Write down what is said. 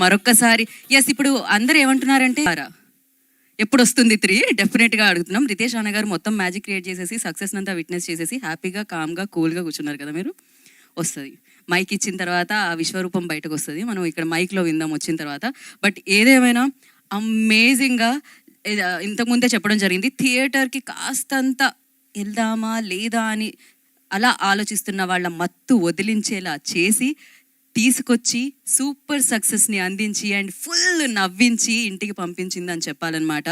మరొక్కసారి ఎస్ ఇప్పుడు అందరూ ఏమంటున్నారంటే ఎప్పుడు వస్తుంది 3 డెఫినెట్గా అడుగుతున్నాం. రితేష్ అన్న గారు మొత్తం మ్యాజిక్ క్రియేట్ చేసేసి సక్సెస్ అంతా విట్నెస్ చేసేసి హ్యాపీగా కామ్గా కూల్గా కూర్చున్నారు కదా, మీరు వస్తుంది మైక్ ఇచ్చిన తర్వాత ఆ విశ్వరూపం బయటకు వస్తుంది. మనం ఇక్కడ మైక్లో విందాం వచ్చిన తర్వాత. బట్ ఏదేమైనా అమేజింగ్గా ఇంతకుముందే చెప్పడం జరిగింది, థియేటర్కి కాస్తంత వెళ్దామా లేదా అని అలా ఆలోచిస్తున్న వాళ్ళ మత్తు వదిలించేలా చేసి తీసుకొచ్చి సూపర్ సక్సెస్ని అందించి అండ్ ఫుల్ నవ్వించి ఇంటికి పంపించిందని చెప్పాలన్నమాట.